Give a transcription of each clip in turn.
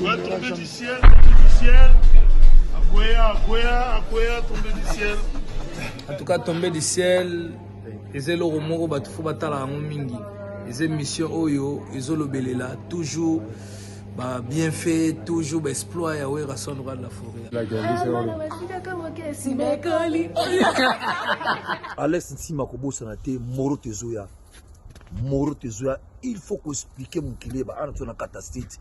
Ouais, tomber du ciel, tomber du ciel. Akwea, tomber du ciel. En tout cas, tomber du ciel, et le romo bat faut batala en mingi. Les émissions oyo, ils ont le belela toujours bien fait, toujours exploit ya ouais rason droit de la forêt. Alex Ntima kobosa na te Moro Tezoya. Moro Tezoya, il faut qu'on explique mon kilé ba ana tona catastrophe.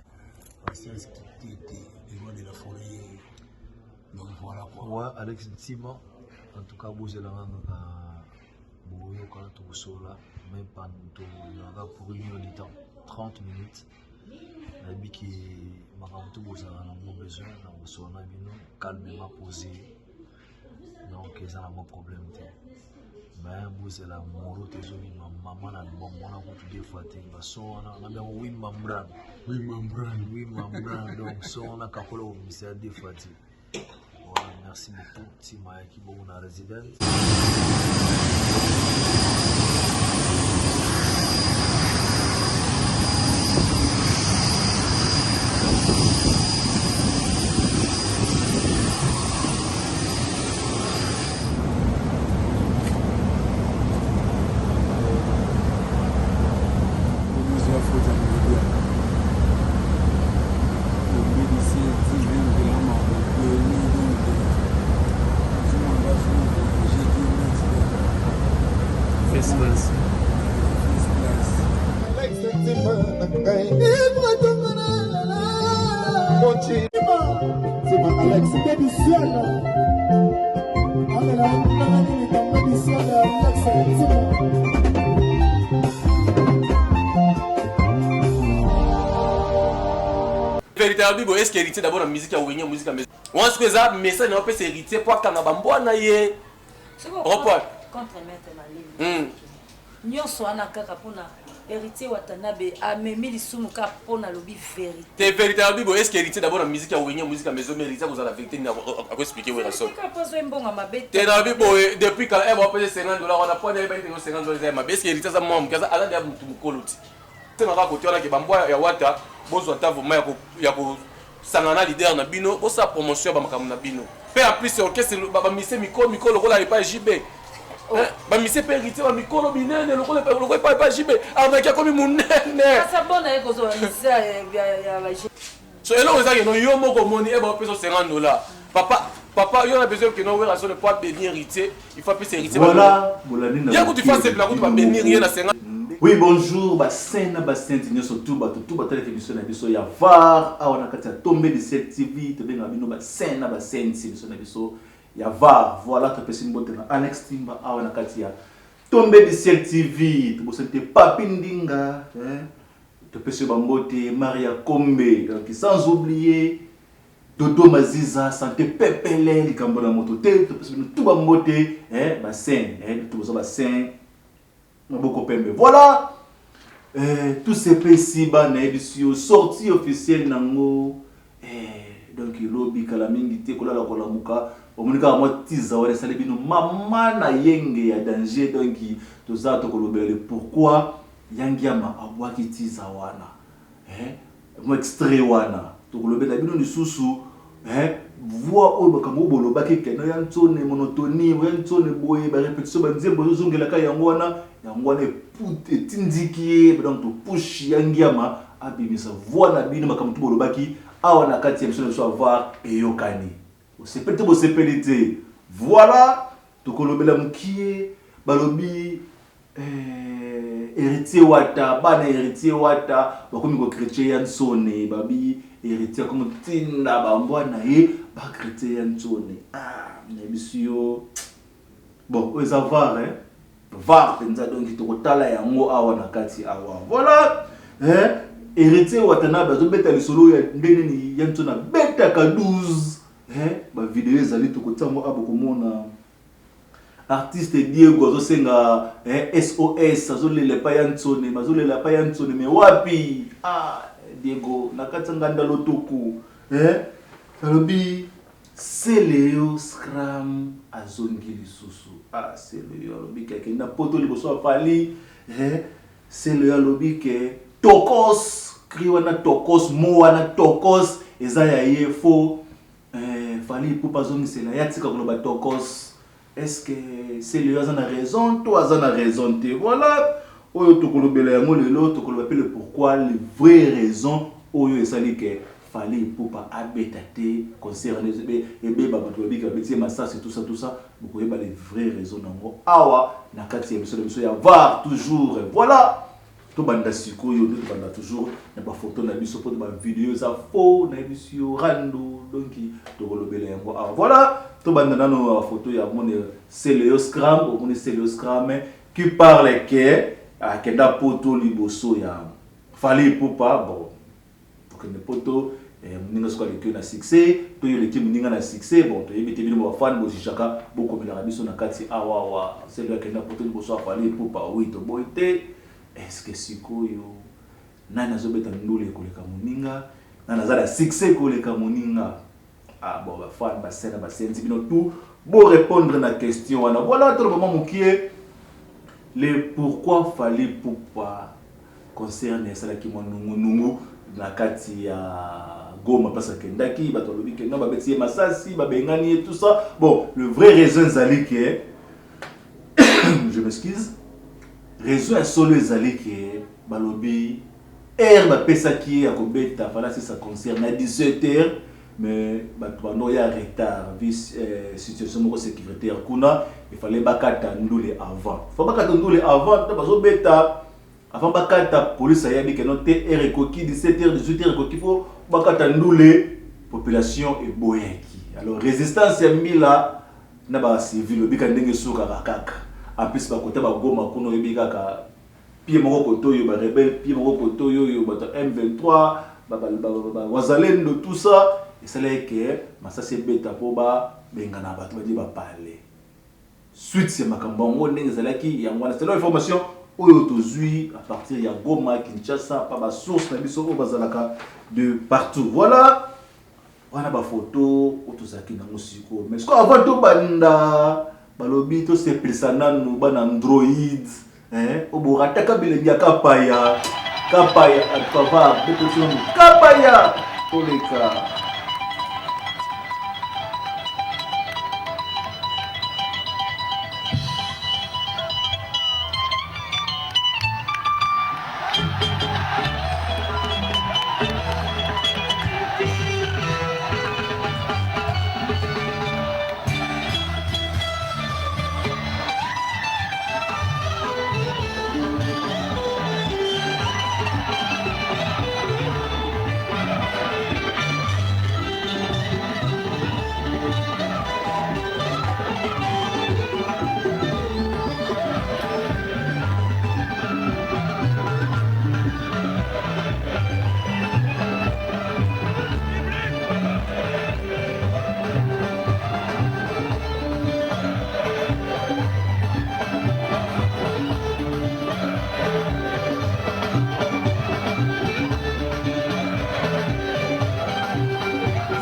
C'est ce qui était les lois de la forêt. Donc voilà quoi. Ouais, Alex Ntima, en tout cas, vous êtes là boyo kala to sola, mais pas là pour 1 heure de temps, 30 minutes. La bi qui makamto boza na mon besoin na bosona bino calmement posé. Donc ils ont un problème. Mais vous êtes là Moro Tezoya, maman na bon mona ko tout des fois te baso na bien oui membran. Donc so on a kakolo au ministère des fois. Voilà, merci beaucoup. Tima qui est bon résident. Véritablement, est-ce qu'il hérité d'abord la musique à Ouignan, musique à maison? On se fait ça, mais ça n'a pas hérité pour que tu aies un report. Contre maître nyonso wana kaka pona héritier Watanabe a memé lisumuka pona lobi vérité. T'es véritablement, est-ce qu'il hérité d'abord la musique à Ouignan, musique à maison, mais hérité vous a la vérité à expliquer où est la sorte. T'es dans le but depuis quand elle va payer $50, on a pas d'aller payer $50 ma baisse hérité ça moi mkaza ala dia mutu mukoloti. T'es dans la côté on a que bamboya ya wata bozo ta vraiment ya ko sangana leader na bino bo sa promotion ba makamu na bino. Pe en plus orchestre ba mise mikolo ko la pas JB. Ba mise pe hérité ba mikolo binene lo pas JB avec comme munene. Ça bonne eko zo mise ya ba so elo eza que non yo moko moni e ba peso $50. Papa, il y a besoin que nous ne soit pas bénir héritier, il faut plus héritier. Voilà, il y a que tu fasses la route, tu vas bénir rien à 50. Oui, bonjour, Bassena, surtout, tout la télévision, il y a VAR, on a tombé de cette TV, tu as vu, Bassena, il y a VAR, voilà, tu peux se mettre dans Alex Timba, on a tombé de cette TV, tu peux se mettre Papindinga, tu peux se mettre Maria Kombe, donc sans oublier. Dodo Maziza, santé pepele, les cambona mototé, tout va monter, bassin, tout ça bassin, beaucoup pembe. Voilà, tous ces pays ban édition sortie officielle nango, donc il lobby kalamingité kola la kola muka, omunika moi tiza wale sale bino mama na yenge ya danger donc tout ça to kolobele pourquoi yangiama abwaki tiza wana, moi extrait wana. Le bino ni susu voix au bakango boloba ke kena ya ntone monotonie ya ntone boye ba répétition ba nzembo zongela ka yangwana put etindiki donc to push yangiama abimisa voix na bino makamtu boloba ki awana kati ya mission so avoir eyokani osepete bo sepelite voilà to kolobela mukie balobi héritier wata bana héritier wata bakomi ko chrétien yansone babi héritier comme tinda bambwana ye ba chrétien yansone na bisio bon aux avoir va penza donc to kotala yango awa na kati awa voilà héritier wata na bazo beta lisolo ya ndene ni yansona beta ka 12 ba vidéo ezali to kotango aboko mona artiste Diego azosenga SOS azolela pa yansone mazolela pa yansone me wapi Diego nakatanga ndalo toku alobi Seleo Scram azongi lisusu Seleo alobi ke na poto liboso afali Seleo alobi ke Tokos cri wana tokos mo wana tokos eza ya ye faux Fally Ipupa zongisela ya tika koloba tokos. Est-ce que c'est lui a raison, toi a raison te voilà oyo tokolobela yango lelo tokoloba pe le pourquoi les vraies raisons oyo esali ke Fally Ipupa abetate concert ebe ba bato babika betie masasi tout ça beaucoup yeba les vraies raisons nango awa na kati ya biso ya VAR toujours voilà to banda sikoyo to banda toujours na ba photo na biso po ba vidéo za faux na biso rando donc tokolobela yango awa voilà to banda nano photo ya mone Célio Scram on est Célio Scram qui parle que kenda poto liboso ya Fally Ipupa bon pour que ne poto mninga soka le na succès to yo le ki mninga na succès bon to yebite bino ba fan bo chaka boko mela biso na kati awa Célio kenda poto liboso ya Fally Ipupa oui to boite est-ce que sikoyo nani azobeta ndule koleka moninga nani azala succès koleka moninga bon ba fan ba scène ba senti bino tout bon répondre na question wana voilà tout le moment mokie le pourquoi Fally Ipupa concerne cela qui nungu na kati ya Goma parce que ndaki bato lobi ke no ba beti masasi ba bengani et tout ça bon le vrai raison zali que je m'excuse raison est solo zali que balobi ba pesa qui a kobeta fala si ça concerne à 17h mais bato ya retard vis situation moko sécuritaire kuna il fallait bakata ndule avant faut bakata ndule avant to bazo beta avant bakata police ya bi que non te rekoki 17h 18h rekoki faut bakata ndule population et boyaki alors résistance ya mbila na ba civil bika ndenge suka kaka en plus ba kota ba Goma kuno bika ka pied moko kotoyo ba rebelle pied moko kotoyo yo ba M23 ba wazalendo tout ça et c'est là que masasi beta po ba bengana ba to ba di ba parler suite c'est makambo ngo ndenge zalaki ya ngwana c'est l'information oyo tozui à partir ya Goma Kinshasa pa ba source na biso o bazalaka de partout voilà wana ba photo otozaki na musiko mais ko avant to banda balobi to se plesana no bana android oborataka bilengi ya kapaya atava de person kapaya oleka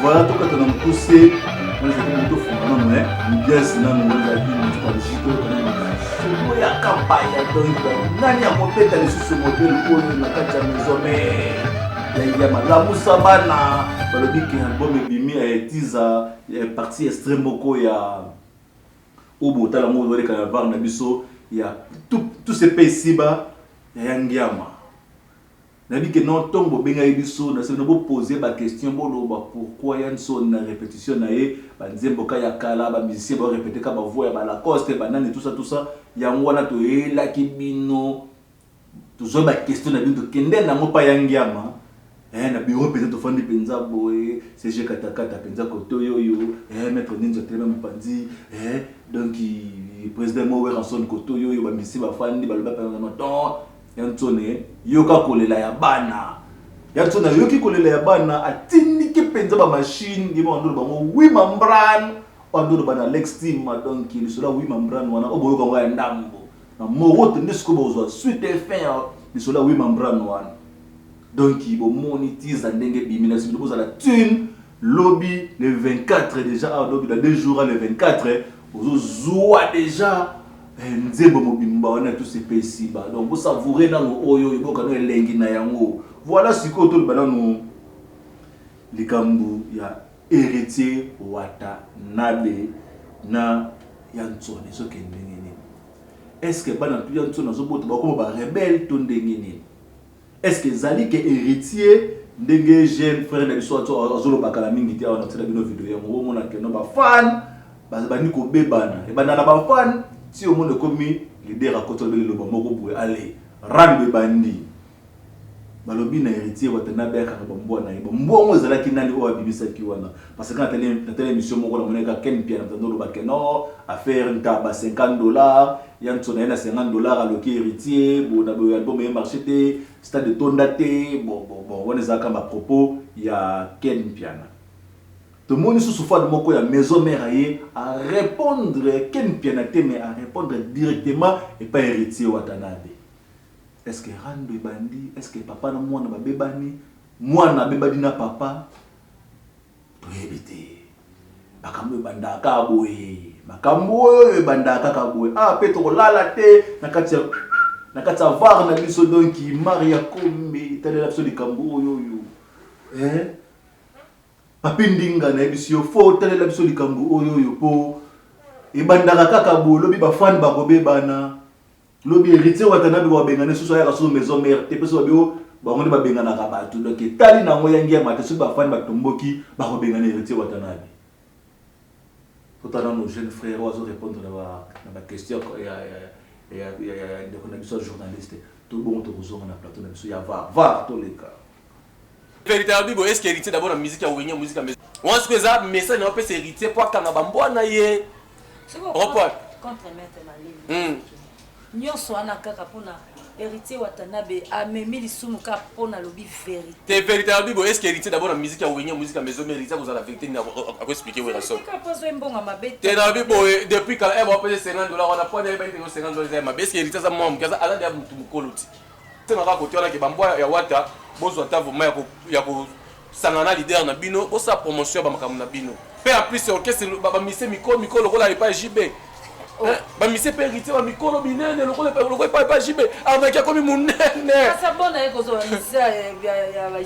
voilà tout quand on a poussé on les a tout fondant mais yes nan on les a dit on a dit que ya campagne donc nani a compété les sous modèle pour na kati maison mais ya malamu sabana balobi que album ebimi a tiza partie extrême moko ya obota la mo wele ka var na biso ya tout ce pays siba ya ngiama na dit que non tombo benga biso na se no poser ba question bolo ba pourquoi yan son na répétition na ye ba nzembo ka ya kala ba musicien ba répéter ka ba voix ya ba Lacoste ba nani tout ça ya ngwana to ela kibino to zo ba question na bintu kende na mo pa yangiama na bureau peut-être fandi penza boy CG katakata penza kotoyo yo maître ninja tellement mpandi donc président Mowe Ranson kotoyo yo ba misi ba fandi ba loba penza non yantone yoka kolela ya bana yantone yoki kolela ya bana atini ki penza ba machine yeba ndolo ba mo wi membran ndolo bana Lex team donc il sera wi membran wana oboyoka ngwa ndambo na morote ndisiko bozo suite fin il sera wi membran wana donc il monétise ndenge bimina si bozo la thune lobby le 24 déjà lobby dans 2 jours le 24 bozo zoa déjà nzembo mobimba wana tous ces pays ba donc vous savourez dans oyo iboka no elengi na yango voilà ce que tout le nous les kambu ya héritier Watanabe na yantsone so kendengene. Est-ce que bana tu yantsone zo boto ba ko ba rebelle to ndengene? Est-ce que zali que héritier ndenge jeune frère na biso azolo bakala mingi ti ona tsela bino video ya mo mona ke no ba fan ba ni ko bebana e bana na ba fan si au monde komi leader a koto le loba moko boye aller rande bandi balobi na héritier Watanabe ka bambwa na ibo mbongo zalaki nani o abimisa ki wana parce que na tele émission moko na moneka ken pia na tandolo bakeno affaire ntaba $50 yantsona na $50 aloki héritier bon na bo album e marché te stade de tondate bon on les a comme à propos ya ken piana tout le monde sous forme moko ya maison mère à répondre ken piana te mais à répondre directement et pas héritier Watanabe. Est-ce que Rando bandi? Est-ce que papa na mwana babebani? Mwana bebadi na papa? Toyebite. Makambo bandaka boye. Makambo bandaka kaboye. Ah peto lala te nakati var na biso donki Maria Kombe tele lapso di kambo yo. Papindinga na biso fo tele lapso di kambo yo po. E bandaka kaka boye lobi ba fan ba kobebana. Lobi héritier Watanabe wa bengane so ya kaso maison mère te peso bio ba ngoni ba bengana ka batu donc tali na ngoya ngia mate so ba fan ba tomboki ba ko bengane héritier Watanabe. Pourtant nos jeunes frères oiseaux répondre na ba question ya de connexion journaliste tout bon to zo na plateau na so ya va to les cas. Véritable bibo est-ce que héritier d'abord la musique ya wenya musique ya maison. On se ça message na pe héritier pour kanga ba mbwana ye. Report contre maître Malini. Nyonso ana kaka pona héritier Watanabe amemi lisumu ka pona lobi vérité. Te véritable bibo est-ce que héritier d'abord la musique ya wenya musique ya maison mais héritier vous la vérité na ko expliquer où la so. Ka pozo mbonga mabe. Te na bibo depuis quand elle va payer $50 on a pas d'ailleurs $50 mabe est-ce que héritier ça moi mkaza ala dia mutu mukoluti. Te na ka côté on a ke bambwa ya wata bozo ta vuma ya ko sangana leader na bino o sa promotion ba makamu na bino. Pe en plus orchestre ba mise mikolo ko la pas JB. Ba mise pe héritier ba mikolo binene lokole pas JB avec ya komi munene. Ça bona eko zo misa ya ba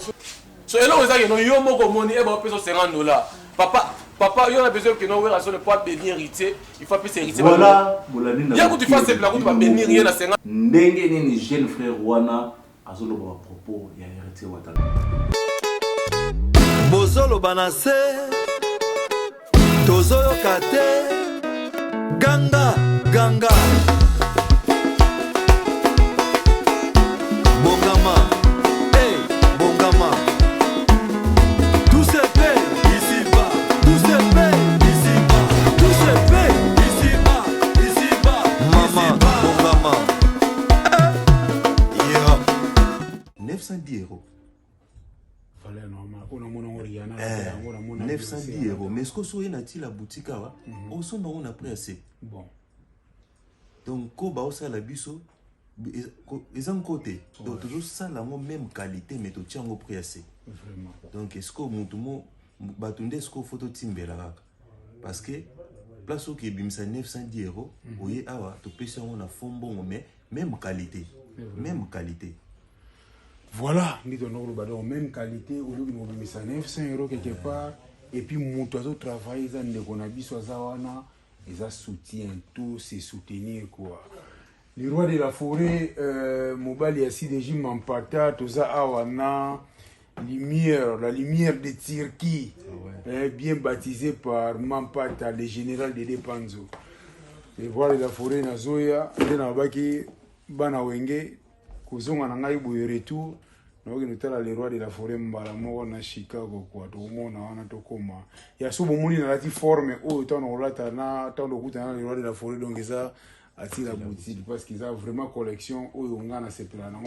so elo ezaki no yo moko moni e ba peso $50. Papa yo na besoin que no wera so ne pas bénir héritier il faut plus héritier. Voilà bolani na. Ya ko tu fasses la ko tu va bénir rien na 50. Ndenge ni jeune frère wana azolo ba propos ya héritier Watanabe. Bozolo banase tozoyo kate Ganga Bongama hey Bongama tout se fait ici-bas tout se fait ici-bas tout se fait ici-bas Maman Bongama 910 €. Fallait normal. On a mon Oriana. 910 €. Mais ce que soit nati la boutique on s'en on a pris assez. Bon. Donc ko ba osa la biso ils ont côté. Donc toujours ça la même qualité mais to tiango prix assez. Vraiment. Donc est-ce que mutumo batunde est-ce que photo timbela parce que place au qui bimsa 910 €, oye awa to pesa on a fond bon mais même qualité. Même qualité. Voilà, nous avons même qualité, au lieu de nous mettre 900 € quelque part, et puis nous avons travaillé, ils ont soutien, tout c'est soutenir quoi. Le roi de la forêt, Mobali Yassi de Jim Mampata, tout ça, Awana, la lumière de Tirki, bien baptisé par Mampata, le général de Depanzo. Le roi de la forêt, Nazoya, Denabaki, Banawenge, Kozonga Nangai Boye retour. Nous avons le roi de la forêt Mbalamo na Chicago quoi to mona wana to koma ya subo muni na lati forme o tano lata na tano kuta na le roi de la forêt donc ça attire la boutique parce qu'ils ont vraiment collection o ngana sepela na